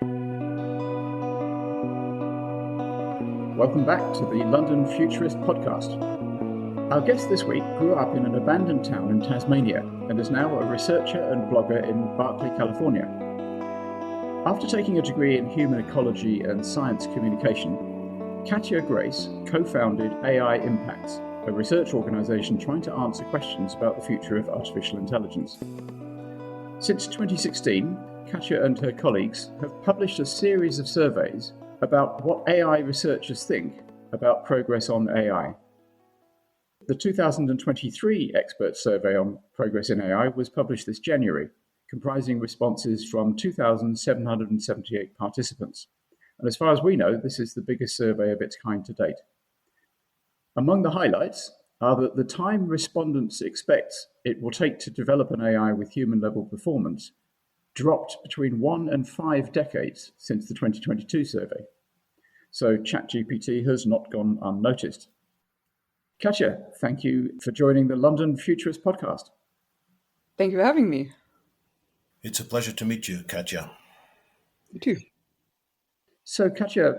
Welcome back to the London Futurist podcast. Our guest this week grew up in an abandoned town in Tasmania and is now a researcher and blogger in Berkeley, California. After taking a degree in human ecology and science communication, Katja Grace co-founded AI Impacts, a research organisation trying to answer questions about the future of artificial intelligence. Since 2016, Katja and her colleagues have published a series of surveys about what AI researchers think about progress on AI. The 2023 expert survey on progress in AI was published this January, comprising responses from 2,778 participants. And as far as we know, this is the biggest survey of its kind to date. Among the highlights are that the time respondents expect it will take to develop an AI with human-level performance dropped between 1 and 5 decades since the 2022 survey. So ChatGPT has not gone unnoticed. Katja, thank you for joining the London Futurist podcast. Thank you for having me. It's a pleasure to meet you, Katja. You too. So Katja,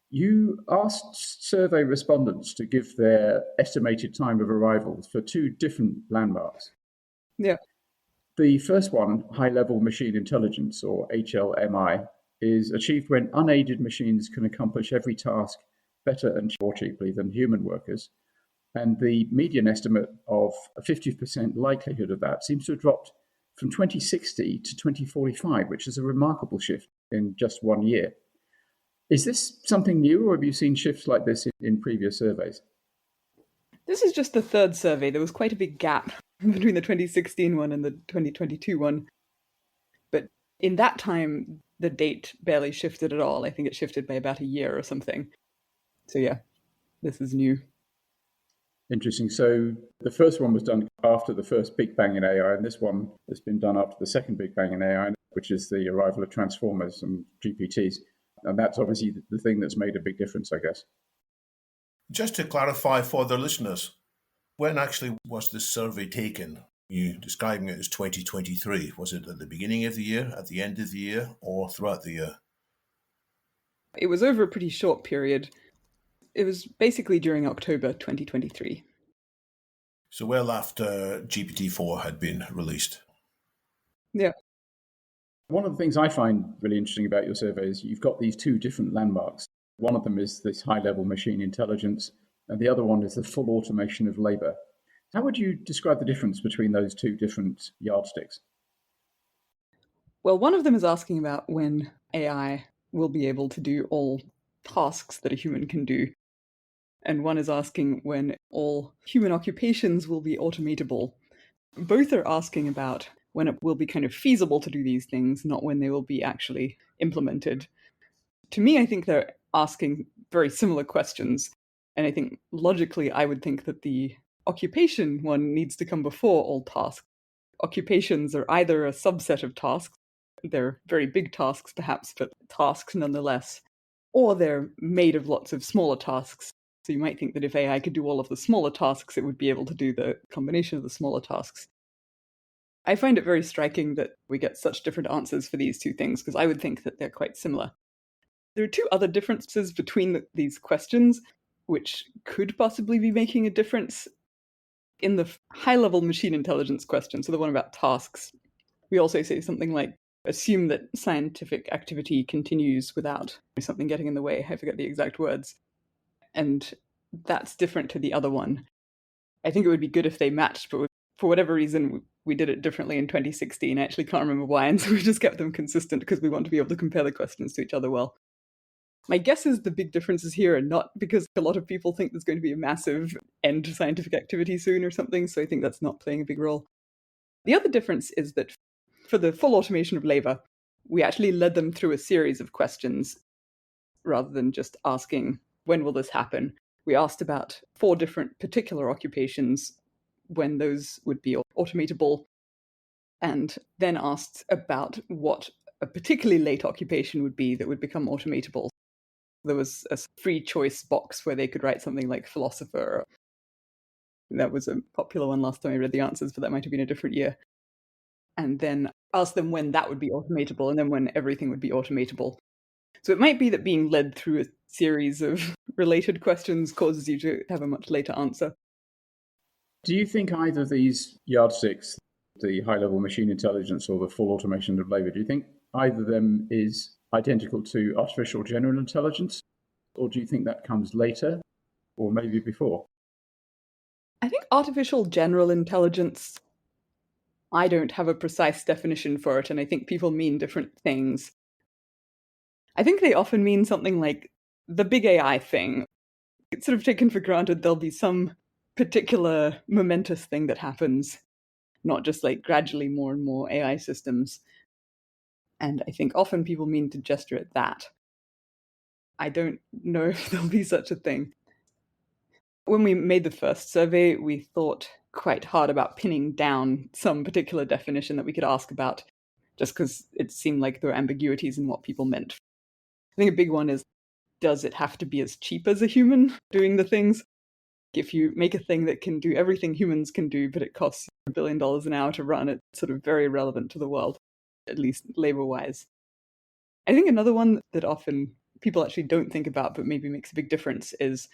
you asked survey respondents to give their estimated time of arrival for 2 different landmarks. Yeah. The first one, high-level machine intelligence, or HLMI, is achieved when unaided machines can accomplish every task better and more cheaply than human workers. And the median estimate of a 50% likelihood of that seems to have dropped from 2060 to 2045, which is a remarkable shift in just 1 year. Is this something new, or have you seen shifts like this in previous surveys? This is just the third survey. There was quite a big gap between the 2016 one and the 2022 one. But in that time, the date barely shifted at all. I think it shifted by about a year or something. So yeah, this is new. Interesting. So the first one was done after the first Big Bang in AI, and this one has been done after the second Big Bang in AI, which is the arrival of transformers and GPTs. And that's obviously the thing that's made a big difference, I guess. Just to clarify for the listeners, when actually was this survey taken? You describing it as 2023. Was it at the beginning of the year, at the end of the year, or throughout the year? It was over a pretty short period. It was basically during October 2023. So well after GPT-4 had been released. Yeah. One of the things I find really interesting about your survey is you've got these 2 different landmarks. One of them is this high-level machine intelligence, and the other one is the full automation of labor. How would you describe the difference between those 2 different yardsticks? Well, one of them is asking about when AI will be able to do all tasks that a human can do. And one is asking when all human occupations will be automatable. Both are asking about when it will be kind of feasible to do these things, not when they will be actually implemented. To me, I think they're asking very similar questions. And I think logically, I would think that the occupation one needs to come before all tasks. Occupations are either a subset of tasks, they're very big tasks perhaps, but tasks nonetheless, or they're made of lots of smaller tasks. So you might think that if AI could do all of the smaller tasks, it would be able to do the combination of the smaller tasks. I find it very striking that we get such different answers for these 2 things, because I would think that they're quite similar. There are 2 other differences between these questions, which could possibly be making a difference. In the high-level machine intelligence question, so the one about tasks, we also say something like, assume that scientific activity continues without something getting in the way. I forget the exact words. And that's different to the other one. I think it would be good if they matched, but for whatever reason, we did it differently in 2016. I actually can't remember why, and so we just kept them consistent because we want to be able to compare the questions to each other well. My guess is the big differences here are not because a lot of people think there's going to be a massive end to scientific activity soon or something, so I think that's not playing a big role. The other difference is that for the full automation of labor, we actually led them through a series of questions rather than just asking, when will this happen? We asked about 4 different particular occupations, when those would be automatable, and then asked about what a particularly late occupation would be that would become automatable. There was a free choice box where they could write something like philosopher. That was a popular one last time I read the answers, but that might have been a different year. and then ask them when that would be automatable, and then when everything would be automatable. So it might be that being led through a series of related questions causes you to have a much later answer. Do you think either of these yardsticks, the high-level machine intelligence or the full automation of labor, do you think either of them is identical to artificial general intelligence, or do you think that comes later, or maybe before? I think artificial general intelligence, I don't have a precise definition for it, and I think people mean different things. I think they often mean something like the big AI thing. It's sort of taken for granted there'll be some particular momentous thing that happens, not just like gradually more and more AI systems. And I think often people mean to gesture at that. I don't know if there'll be such a thing. When we made the first survey, we thought quite hard about pinning down some particular definition that we could ask about, just because it seemed like there were ambiguities in what people meant. I think a big one is, does it have to be as cheap as a human doing the things? If you make a thing that can do everything humans can do, but it costs $1 billion an hour to run, it's sort of very relevant to the world, at least labor-wise. I think another one that often people actually don't think about, but maybe makes a big difference is,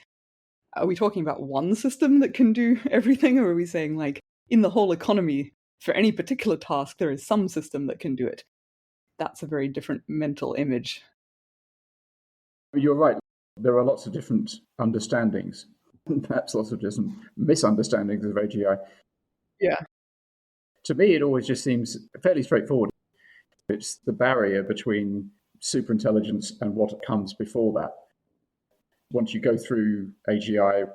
are we talking about one system that can do everything, or are we saying, like, in the whole economy, for any particular task, there is some system that can do it? That's a very different mental image. You're right. There are lots of different understandings, perhaps lots of different misunderstandings of AGI. Yeah. To me, it always just seems fairly straightforward. It's the barrier between superintelligence and what comes before that. Once you go through AGI,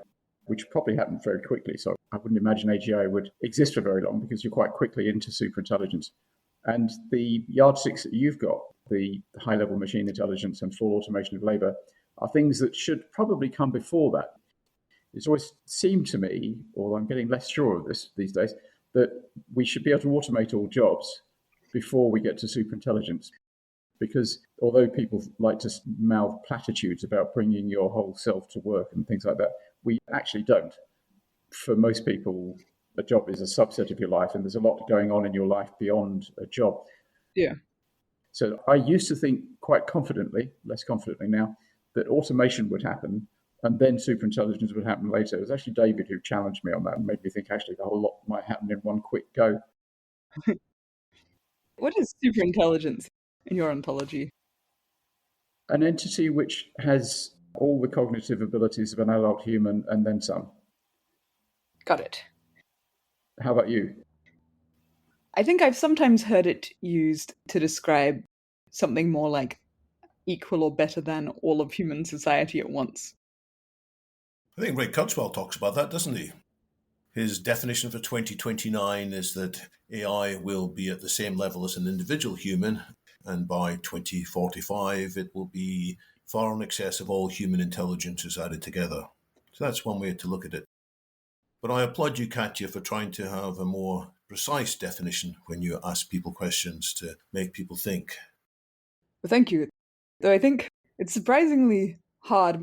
which probably happened very quickly, so I wouldn't imagine AGI would exist for very long because you're quite quickly into superintelligence. And the yardsticks that you've got, the high-level machine intelligence and full automation of labor, are things that should probably come before that. It's always seemed to me, although I'm getting less sure of this these days, that we should be able to automate all jobs before we get to superintelligence. Because although people like to mouth platitudes about bringing your whole self to work and things like that, we actually don't. For most people, a job is a subset of your life, and there's a lot going on in your life beyond a job. Yeah. So I used to think quite confidently, less confidently now, that automation would happen and then superintelligence would happen later. It was actually David who challenged me on that and made me think actually the whole lot might happen in one quick go. What is superintelligence in your ontology? An entity which has all the cognitive abilities of an adult human and then some. Got it. How about you? I think I've sometimes heard it used to describe something more like equal or better than all of human society at once. I think Ray Kurzweil talks about that, doesn't he? His definition for 2029 is that AI will be at the same level as an individual human, and by 2045 it will be far in excess of all human intelligences added together. So that's one way to look at it. But I applaud you, Katja, for trying to have a more precise definition when you ask people questions to make people think. Well, thank you. Though I think it's surprisingly hard.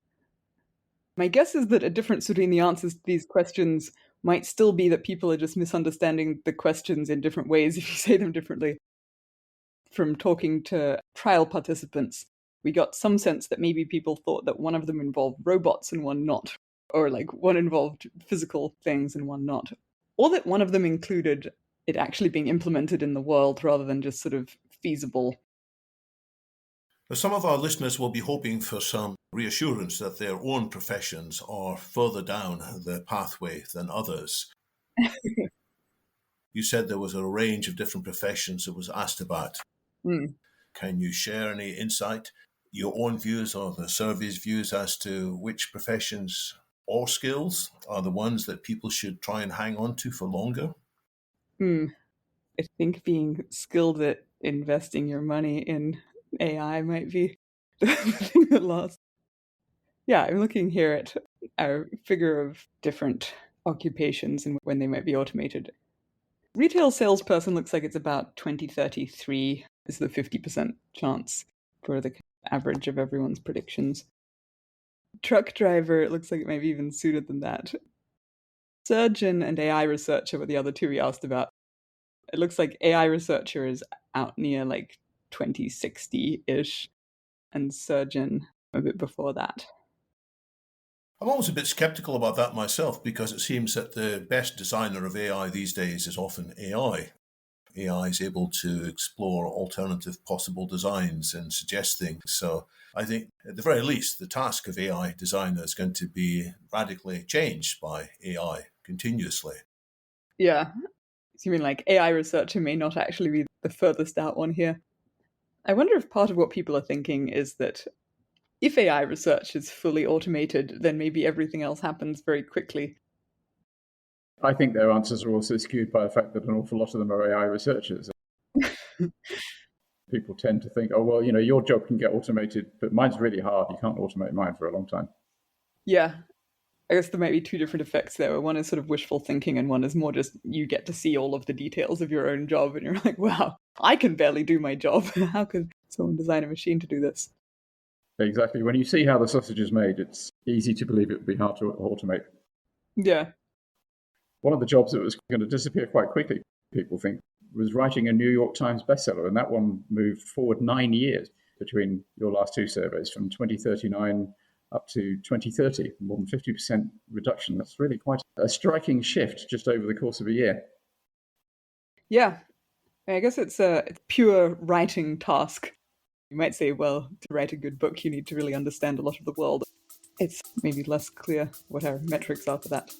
My guess is that a difference between the answers to these questions might still be that people are just misunderstanding the questions in different ways if you say them differently. From talking to trial participants, we got some sense that maybe people thought that one of them involved robots and one not, or like one involved physical things and one not, or that one of them included it actually being implemented in the world rather than just sort of feasible. Some of our listeners will be hoping for some reassurance that their own professions are further down the pathway than others. You said there was a range of different professions that was asked about. Can you share any insight, your own views or the survey's views as to which professions or skills are the ones that people should try and hang on to for longer? I think being skilled at investing your money in AI might be the thing that lasts. Yeah, I'm looking here at our figure of different occupations and when they might be automated. Retail salesperson looks like it's about 2033 is the 50% chance for the average of everyone's predictions. Truck driver, it looks like it might be even sooner than that. Surgeon and AI researcher were the other two we asked about. It looks like AI researcher is out near like 2060-ish, and surgeon a bit before that. I'm always a bit skeptical about that myself because it seems that the best designer of AI these days is often AI. AI is able to explore alternative possible designs and suggest things. So I think, at the very least, the task of AI designer is going to be radically changed by AI continuously. Yeah. So you mean like AI researcher may not actually be the furthest out one here? I wonder if part of what people are thinking is that if AI research is fully automated, then maybe everything else happens very quickly. I think their answers are also skewed by the fact that an awful lot of them are AI researchers. People tend to think, oh, well, your job can get automated, but mine's really hard. You can't automate mine for a long time. Yeah. I guess there might be two different effects there. One is sort of wishful thinking, and one is more just you get to see all of the details of your own job, and you're like, wow, I can barely do my job. How could someone design a machine to do this? Exactly. When you see how the sausage is made, it's easy to believe it would be hard to automate. Yeah. One of the jobs that was going to disappear quite quickly, people think, was writing a New York Times bestseller, and that one moved forward 9 years between your last two surveys, from 2039 up to 2030, more than 50% reduction. That's really quite a striking shift just over the course of a year. Yeah. I guess it's a pure writing task. You might say, well, to write a good book, you need to really understand a lot of the world. It's maybe less clear what our metrics are for that.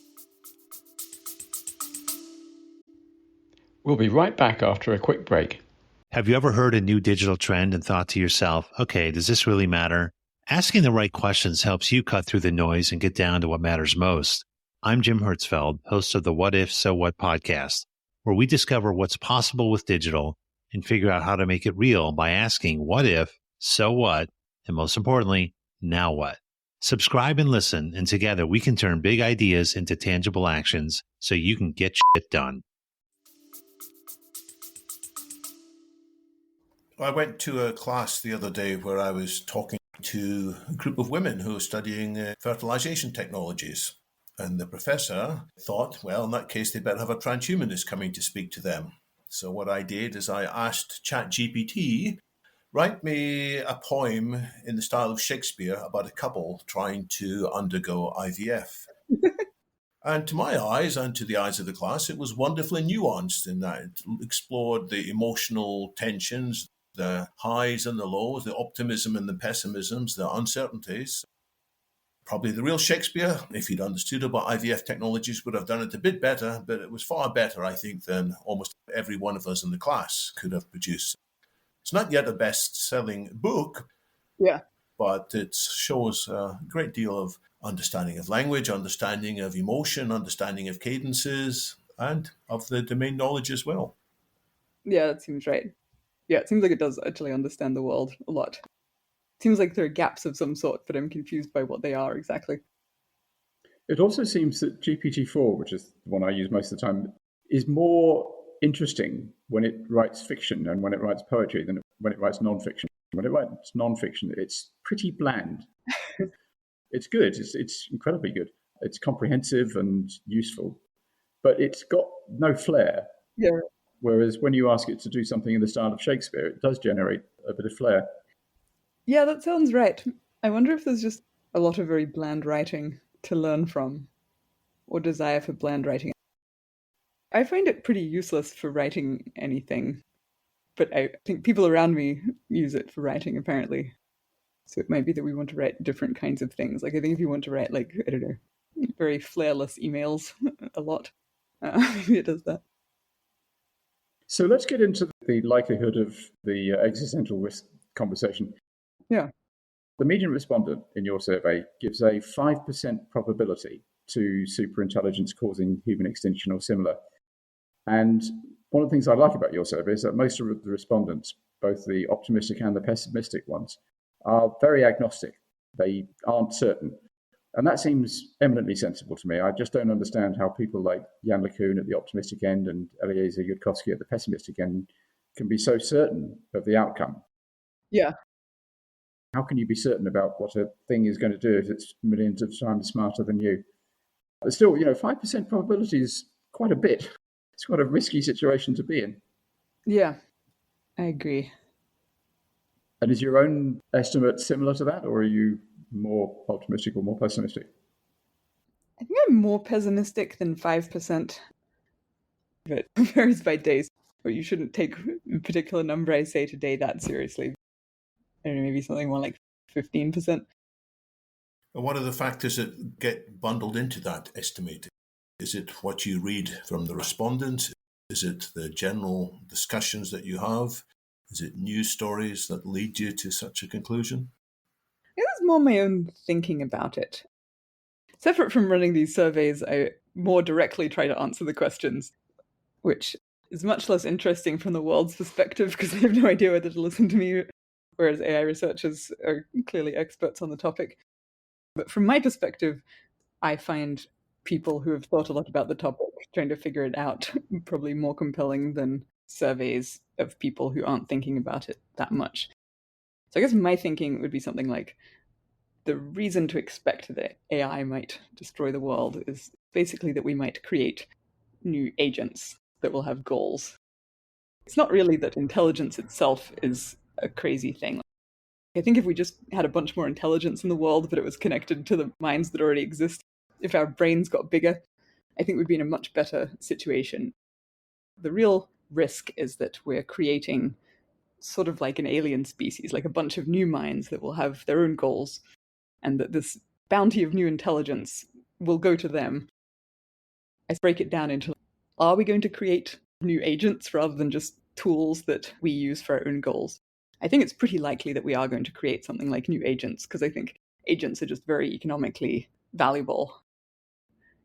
We'll be right back after a quick break. Have you ever heard a new digital trend and thought to yourself, okay, does this really matter? Asking the right questions helps you cut through the noise and get down to what matters most. I'm Jim Hertzfeld, host of the What If, So What podcast, where we discover what's possible with digital and figure out how to make it real by asking what if, so what, and most importantly, now what? Subscribe and listen, and together we can turn big ideas into tangible actions so you can get shit done. I went to a class the other day where I was talking to a group of women who were studying fertilization technologies. And the professor thought, well, in that case, they better have a transhumanist coming to speak to them. So what I did is I asked ChatGPT, write me a poem in the style of Shakespeare about a couple trying to undergo IVF. And to my eyes and to the eyes of the class, it was wonderfully nuanced in that it explored the emotional tensions, the highs and the lows, the optimism and the pessimisms, the uncertainties. Probably the real Shakespeare, if he'd understood about IVF technologies, would have done it a bit better, but it was far better, I think, than almost every one of us in the class could have produced. It's not yet a best-selling book, Yeah. but it shows a great deal of understanding of language, understanding of emotion, understanding of cadences, and of the domain knowledge as well. Yeah, that seems right. Yeah, it seems like it does actually understand the world a lot. It seems like there are gaps of some sort, but I'm confused by what they are exactly. It also seems that GPT-4, which is the one I use most of the time, is more interesting when it writes fiction and when it writes poetry than when it writes nonfiction. When it writes nonfiction, it's pretty bland. It's good. It's incredibly good. It's comprehensive and useful, but it's got no flair. Yeah. Whereas when you ask it to do something in the style of Shakespeare, it does generate a bit of flair. Yeah, that sounds right. I wonder if there's just a lot of very bland writing to learn from, or desire for bland writing. I find it pretty useless for writing anything, but I think people around me use it for writing, apparently. So it might be that we want to write different kinds of things. Like, I think if you want to write, like, I don't know, very flairless emails a lot, maybe it does that. So let's get into the likelihood of the existential risk conversation. Yeah. The median respondent in your survey gives a 5% probability to superintelligence causing human extinction or similar. And one of the things I like about your survey is that most of the respondents, both the optimistic and the pessimistic ones, are very agnostic. They aren't certain. And that seems eminently sensible to me. I just don't understand how people like Jan LeCun at the optimistic end and Eliezer Yudkowsky at the pessimistic end can be so certain of the outcome. Yeah. How can you be certain about what a thing is going to do if it's millions of times smarter than you? But still, 5% probability is quite a bit. It's quite a risky situation to be in. Yeah, I agree. And is your own estimate similar to that, or are you more optimistic or more pessimistic? I think I'm more pessimistic than 5%. It varies by days. But you shouldn't take a particular number I say today that seriously. I don't know, maybe something more like 15%. And what are the factors that get bundled into that estimate? Is it what you read from the respondents? Is it the general discussions that you have? Is it news stories that lead you to such a conclusion? It was more my own thinking about it. Separate from running these surveys, I more directly try to answer the questions, which is much less interesting from the world's perspective because they have no idea whether to listen to me, whereas AI researchers are clearly experts on the topic. But from my perspective, I find people who have thought a lot about the topic trying to figure it out probably more compelling than surveys of people who aren't thinking about it that much. So I guess my thinking would be something like the reason to expect that AI might destroy the world is basically that we might create new agents that will have goals. It's not really that intelligence itself is a crazy thing. I think if we just had a bunch more intelligence in the world, but it was connected to the minds that already exist, if our brains got bigger, I think we'd be in a much better situation. The real risk is that we're creating sort of like an alien species, like a bunch of new minds that will have their own goals, and that this bounty of new intelligence will go to them. I break it down into, are we going to create new agents rather than just tools that we use for our own goals? I think it's pretty likely that we are going to create something like new agents, because I think agents are just very economically valuable.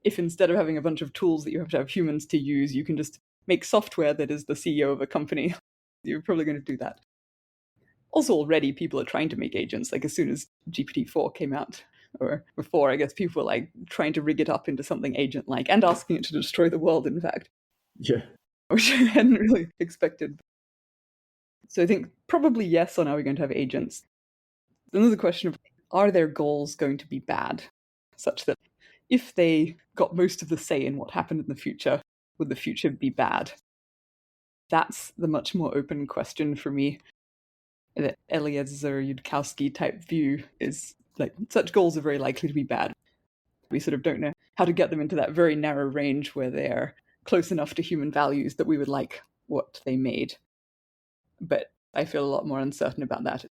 If instead of having a bunch of tools that you have to have humans to use, you can just make software that is the CEO of a company, you're probably going to do that. Also, already people are trying to make agents. Like as soon as GPT-4 came out, or before, I guess people were like trying to rig it up into something agent-like and asking it to destroy the world, in fact. Yeah. Which I hadn't really expected. So I think probably yes on are we going to have agents. Then there's a question of, are their goals going to be bad? Such that if they got most of the say in what happened in the future, would the future be bad? That's the much more open question for me. The Eliezer Yudkowsky type view is like, such goals are very likely to be bad. We sort of don't know how to get them into that very narrow range where they're close enough to human values that we would like what they made. But I feel a lot more uncertain about that. It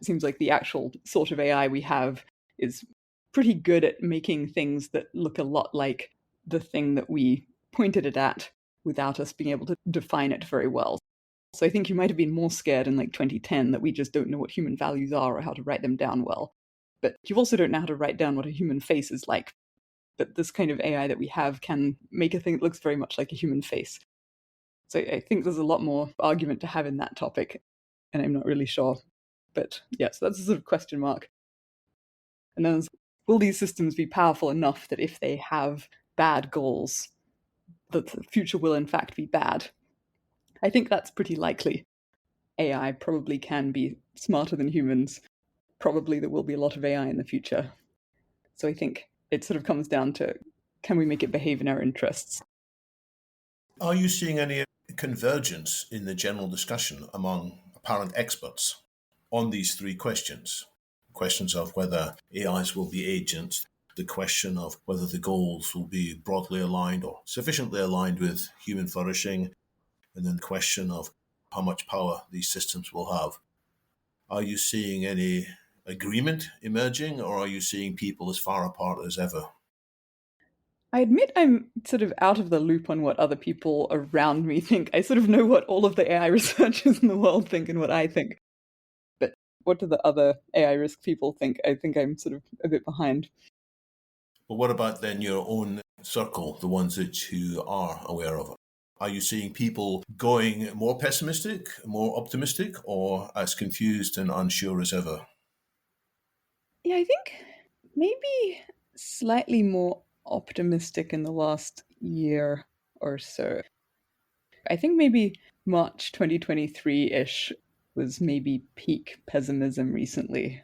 seems like the actual sort of AI we have is pretty good at making things that look a lot like the thing that we pointed it at without us being able to define it very well. So I think you might have been more scared in like 2010 that we just don't know what human values are or how to write them down well. But you also don't know how to write down what a human face is like. But this kind of AI that we have can make a thing that looks very much like a human face. So I think there's a lot more argument to have in that topic, and I'm not really sure. But yeah, so that's a sort of question mark. And then will these systems be powerful enough that if they have bad goals, that the future will in fact be bad? I think that's pretty likely. AI probably can be smarter than humans. Probably there will be a lot of AI in the future. So I think it sort of comes down to, can we make it behave in our interests? Are you seeing any convergence in the general discussion among apparent experts on these three questions? Questions of whether AIs will be agents, the question of whether the goals will be broadly aligned or sufficiently aligned with human flourishing, and then the question of how much power these systems will have. Are you seeing any agreement emerging, or are you seeing people as far apart as ever? I admit I'm sort of out of the loop on what other people around me think. I sort of know what all of the AI researchers in the world think and what I think. But what do the other AI risk people think? I think I'm sort of a bit behind. But what about then your own circle, the ones that you are aware of? Are you seeing people going more pessimistic, more optimistic, or as confused and unsure as ever? Yeah, I think maybe slightly more optimistic in the last year or so. I think maybe March 2023-ish was maybe peak pessimism recently.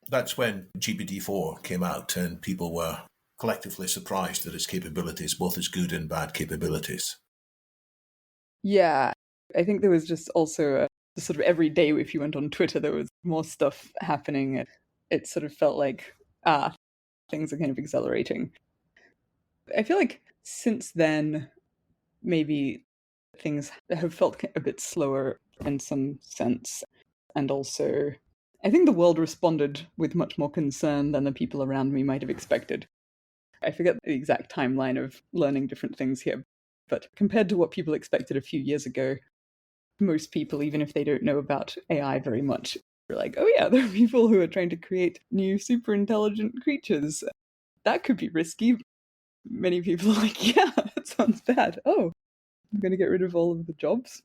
That's when GPT-4 came out and people were collectively surprised at its capabilities, both its good and bad capabilities. Yeah, I think there was just also sort of every day if you went on Twitter, there was more stuff happening. It sort of felt like, things are kind of accelerating. I feel like since then, maybe things have felt a bit slower in some sense. And also, I think the world responded with much more concern than the people around me might have expected. I forget the exact timeline of learning different things here, but compared to what people expected a few years ago, most people, even if they don't know about AI very much, are like, oh yeah, there are people who are trying to create new super intelligent creatures. That could be risky. Many people are like, yeah, that sounds bad. Oh, I'm going to get rid of all of the jobs?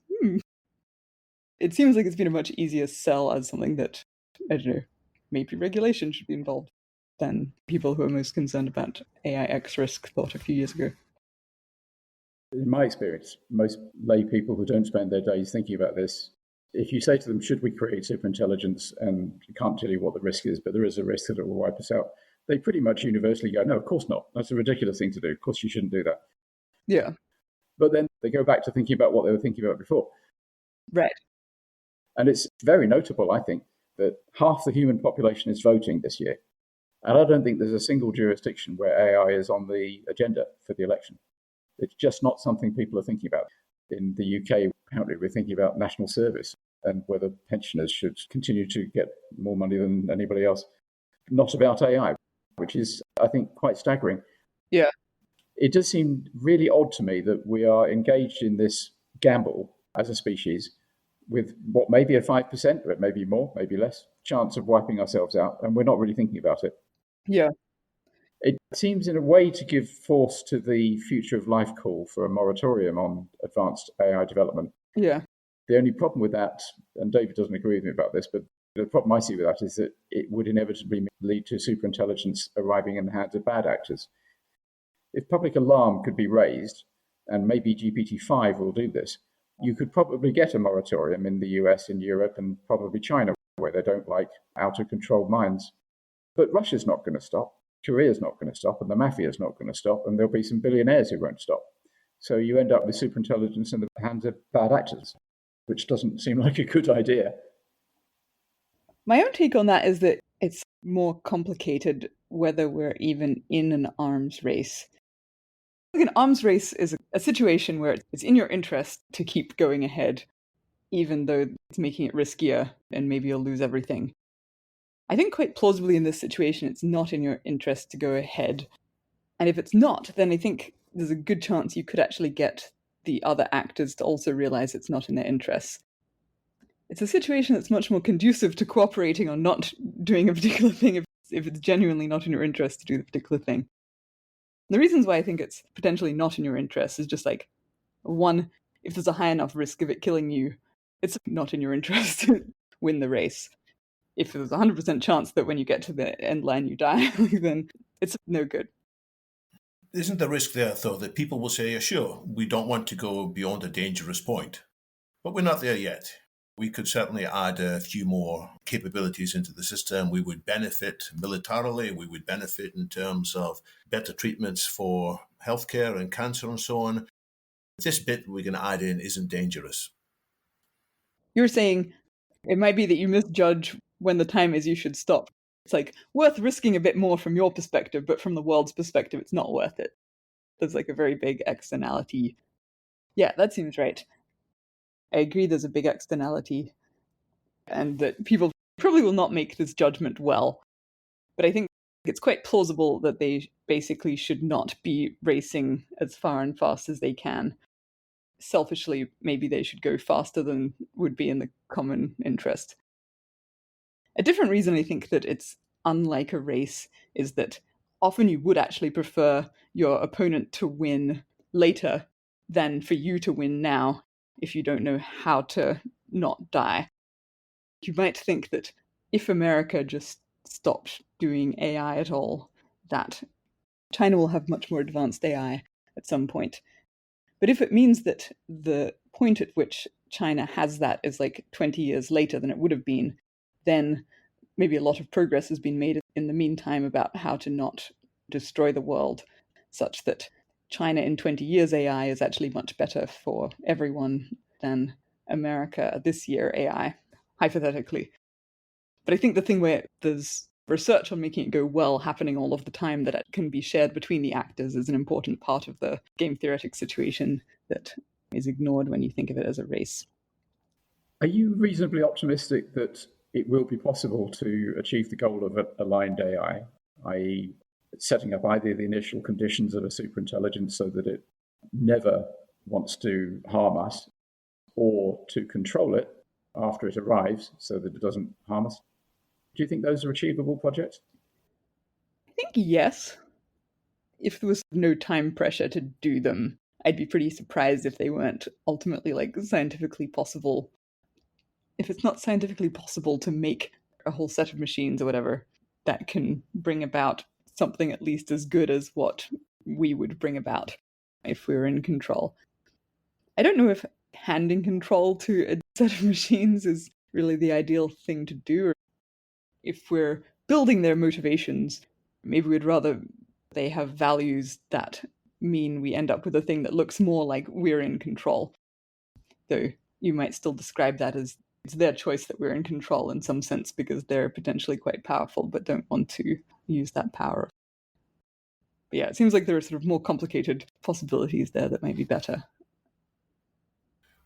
It seems like it's been a much easier sell as something that, I don't know, maybe regulation should be involved than people who are most concerned about AI X risk thought a few years ago. In my experience, most lay people who don't spend their days thinking about this, if you say to them, should we create superintelligence, and you can't tell you what the risk is, but there is a risk that it will wipe us out, they pretty much universally go, no, of course not. That's a ridiculous thing to do. Of course you shouldn't do that. Yeah. But then they go back to thinking about what they were thinking about before. Right. And it's very notable, I think, that half the human population is voting this year. And I don't think there's a single jurisdiction where AI is on the agenda for the election. It's just not something people are thinking about. In the UK, apparently, we're thinking about national service and whether pensioners should continue to get more money than anybody else. Not about AI, which is, I think, quite staggering. Yeah. It does seem really odd to me that we are engaged in this gamble as a species with what may be a 5%, but maybe more, maybe less, chance of wiping ourselves out, and we're not really thinking about it. Yeah. It seems in a way to give force to the Future of Life call for a moratorium on advanced AI development. Yeah. The only problem with that, and David doesn't agree with me about this, but the problem I see with that is that it would inevitably lead to superintelligence arriving in the hands of bad actors. If public alarm could be raised, and maybe GPT-5 will do this, you could probably get a moratorium in the US, in Europe, and probably China, where they don't like out-of-control minds. But Russia's not going to stop. Korea's not going to stop, and the mafia's not going to stop, and there'll be some billionaires who won't stop. So you end up with superintelligence in the hands of bad actors, which doesn't seem like a good idea. My own take on that is that it's more complicated whether we're even in an arms race. Like an arms race is a situation where it's in your interest to keep going ahead, even though it's making it riskier and maybe you'll lose everything. I think quite plausibly in this situation, it's not in your interest to go ahead. And if it's not, then I think there's a good chance you could actually get the other actors to also realize it's not in their interests. It's a situation that's much more conducive to cooperating or not doing a particular thing if it's genuinely not in your interest to do the particular thing. The reasons why I think it's potentially not in your interest is just like, one, if there's a high enough risk of it killing you, it's not in your interest to win the race. If there's a 100% chance that when you get to the end line you die, then it's no good. Isn't the risk there, though, that people will say, yeah, sure, we don't want to go beyond a dangerous point, but we're not there yet. We could certainly add a few more capabilities into the system. We would benefit militarily. We would benefit in terms of better treatments for healthcare and cancer and so on. This bit we're going to add in isn't dangerous. You're saying it might be that you misjudge when the time is you should stop. It's like worth risking a bit more from your perspective, but from the world's perspective, it's not worth it. There's like a very big externality. Yeah, that seems right. I agree there's a big externality and that people probably will not make this judgment well. But I think it's quite plausible that they basically should not be racing as far and fast as they can. Selfishly, maybe they should go faster than would be in the common interest. A different reason I think that it's unlike a race is that often you would actually prefer your opponent to win later than for you to win now if you don't know how to not die. You might think that if America just stopped doing AI at all, that China will have much more advanced AI at some point. But if it means that the point at which China has that is like 20 years later than it would have been, then maybe a lot of progress has been made in the meantime about how to not destroy the world, such that China in 20 years AI is actually much better for everyone than America this year AI, hypothetically. But I think the thing where there's research on making it go well happening all of the time that it can be shared between the actors is an important part of the game theoretic situation that is ignored when you think of it as a race. Are you reasonably optimistic that it will be possible to achieve the goal of aligned AI, i.e., setting up either the initial conditions of a superintelligence so that it never wants to harm us, or to control it after it arrives so that it doesn't harm us? Do you think those are achievable projects? I think yes. If there was no time pressure to do them, I'd be pretty surprised if they weren't ultimately scientifically possible. If it's not scientifically possible to make a whole set of machines or whatever that can bring about something at least as good as what we would bring about if we were in control. I don't know if handing control to a set of machines is really the ideal thing to do. If we're building their motivations, maybe we'd rather they have values that mean we end up with a thing that looks more like we're in control. Though you might still describe that as it's their choice that we're in control in some sense because they're potentially quite powerful but don't want to use that power. But yeah, it seems like there are sort of more complicated possibilities there that might be better.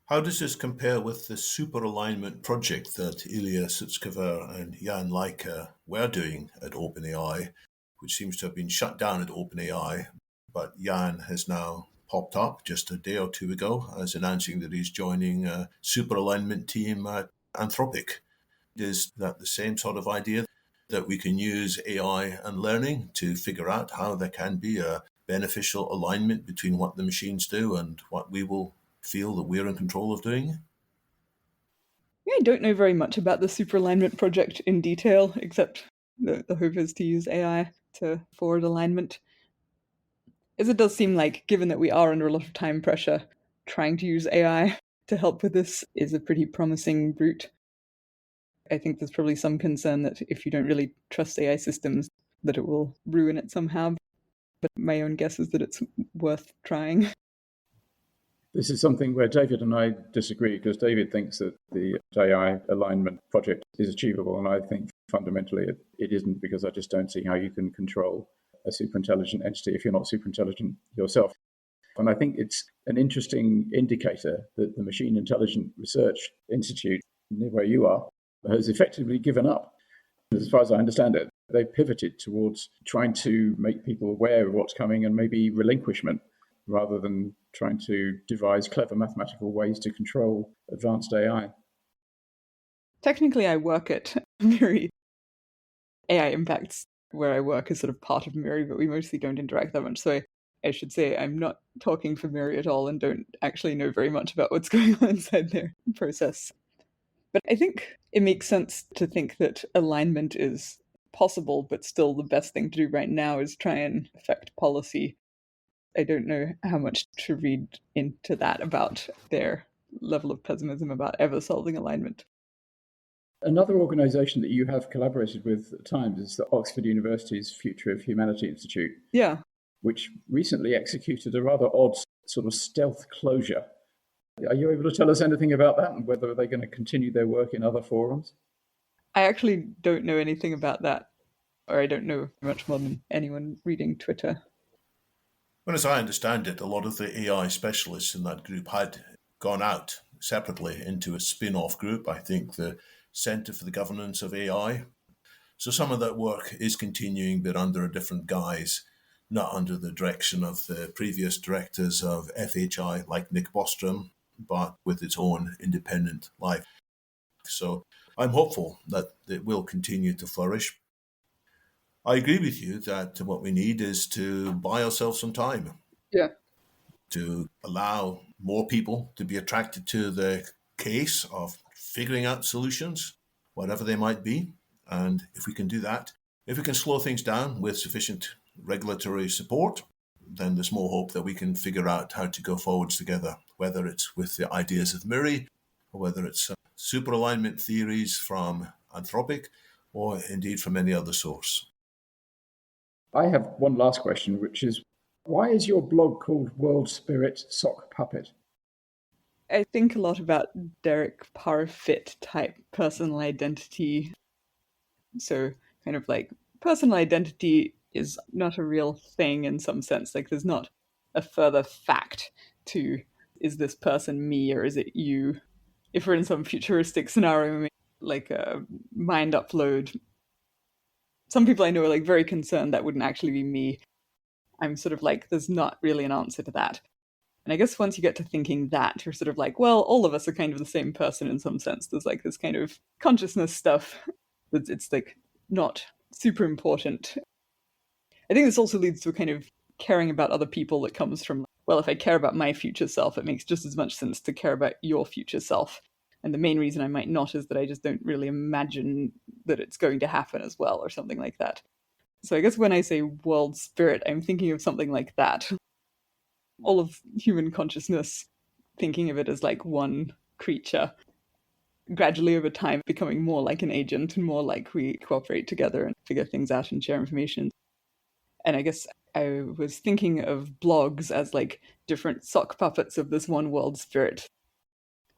How does this compare with the super alignment project that Ilya Sutskever and Jan Leica were doing at OpenAI, which seems to have been shut down at OpenAI, but Jan has now popped up just a day or two ago as announcing that he's joining a super alignment team at Anthropic. Is that the same sort of idea that we can use AI and learning to figure out how there can be a beneficial alignment between what the machines do and what we will feel that we're in control of doing? I don't know very much about the super alignment project in detail, except the hope is to use AI to forward alignment. As it does seem like, given that we are under a lot of time pressure, trying to use AI to help with this is a pretty promising route. I think there's probably some concern that if you don't really trust AI systems, that it will ruin it somehow. But my own guess is that it's worth trying. This is something where David and I disagree, because David thinks that the AI alignment project is achievable, and I think fundamentally it isn't, because I just don't see how you can control a superintelligent entity if you're not superintelligent yourself. And I think it's an interesting indicator that the Machine Intelligence Research Institute, near where you are, has effectively given up. As far as I understand it, they pivoted towards trying to make people aware of what's coming and maybe relinquishment, rather than trying to devise clever mathematical ways to control advanced AI. Technically, I work at Miri. AI impacts where I work is sort of part of Miri, but we mostly don't interact that much. So I should say I'm not talking for Miri at all and don't actually know very much about what's going on inside their process. But I think it makes sense to think that alignment is possible, but still the best thing to do right now is try and affect policy. I don't know how much to read into that about their level of pessimism about ever solving alignment. Another organisation that you have collaborated with at times is the Oxford University's Future of Humanity Institute, Yeah. which recently executed a rather odd sort of stealth closure. Are you able to tell us anything about that, and whether they're going to continue their work in other forums? I actually don't know anything about that, or I don't know much more than anyone reading Twitter. Well, as I understand it, a lot of the AI specialists in that group had gone out separately into a spin-off group, I think the Centre for the Governance of AI. So some of that work is continuing, but under a different guise, not under the direction of the previous directors of FHI, like Nick Bostrom, but with its own independent life. So I'm hopeful that it will continue to flourish. I agree with you that what we need is to buy ourselves some time. Yeah. To allow more people to be attracted to the case of figuring out solutions, whatever they might be. And if we can do that, if we can slow things down with sufficient regulatory support, then there's more hope that we can figure out how to go forwards together, whether it's with the ideas of Miri, or whether it's super alignment theories from Anthropic, or indeed from any other source. I have one last question, which is, Why is your blog called World Spirit Sock Puppet? I think a lot about Derek Parfit type personal identity. So kind of like personal identity is not a real thing in some sense. Like there's not a further fact to, is this person me or is it you? If we're in some futuristic scenario, like a mind upload, some people I know are like very concerned that wouldn't actually be me. I'm sort of like, there's not really an answer to that. And I guess once you get to thinking that, you're sort of like, well, all of us are kind of the same person in some sense. There's like this kind of consciousness stuff that it's like not super important. I think this also leads to a kind of caring about other people that comes from, well, if I care about my future self, it makes just as much sense to care about your future self. And the main reason I might not is that I just don't really imagine that it's going to happen as well, or something like that. So I guess when I say world spirit, I'm thinking of something like that. All of human consciousness, thinking of it as like one creature, gradually over time becoming more like an agent and more like we cooperate together and figure things out and share information. And I guess I was thinking of blogs as like different sock puppets of this one world spirit.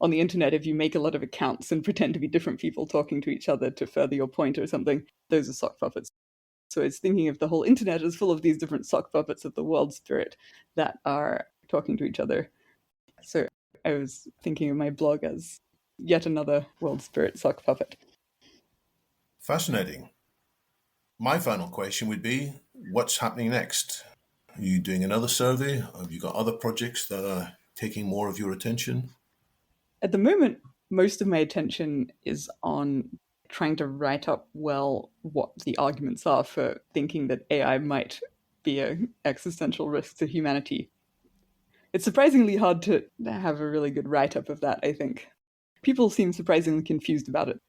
On the internet, if you make a lot of accounts and pretend to be different people talking to each other to further your point or something, those are sock puppets. So it's thinking of the whole internet as full of these different sock puppets of the world spirit that are talking to each other. So I was thinking of my blog as yet another world spirit sock puppet. Fascinating. My final question would be, what's happening next? Are you doing another survey? Have you got other projects that are taking more of your attention? At the moment, most of my attention is on trying to write up well what the arguments are for thinking that AI might be an existential risk to humanity. It's surprisingly hard to have a really good write-up of that, I think. People seem surprisingly confused about it.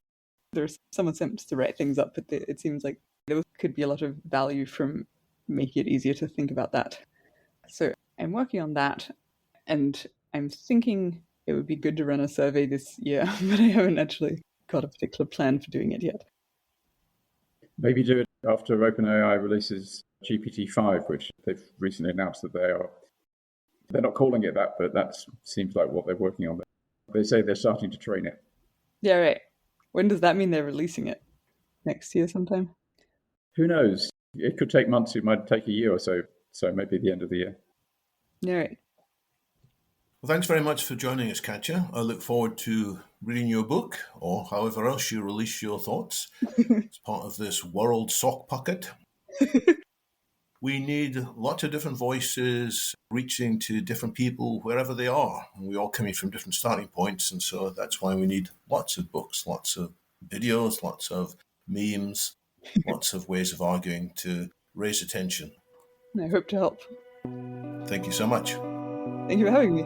There's some attempts to write things up, but it seems like there could be a lot of value from making it easier to think about that. So I'm working on that, and I'm thinking it would be good to run a survey this year, but I haven't actually got a particular plan for doing it yet. Maybe do it after OpenAI releases GPT-5, which they've recently announced that they're not calling it that, but that seems like what they're working on. They say they're starting to train it. Yeah, right. When does that mean they're releasing it? Next year sometime? Who knows? It could take months. It might take a year or so. So maybe the end of the year. Yeah, right. Well, thanks very much for joining us, Katja. I look forward to reading your book or however else you release your thoughts as part of this world sock puppet. We need lots of different voices reaching to different people wherever they are. And we're all coming from different starting points. And so that's why we need lots of books, lots of videos, lots of memes, lots of ways of arguing to raise attention. I hope to help. Thank you so much. Thank you for having me.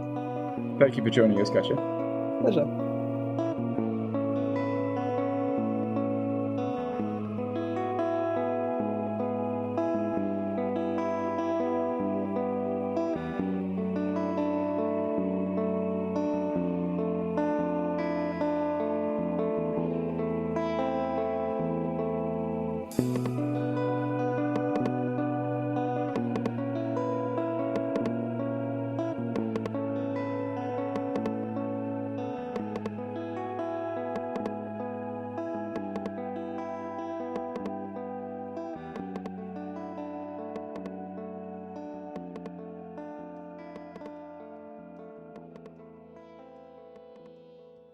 Thank you for joining us, Katja. Pleasure.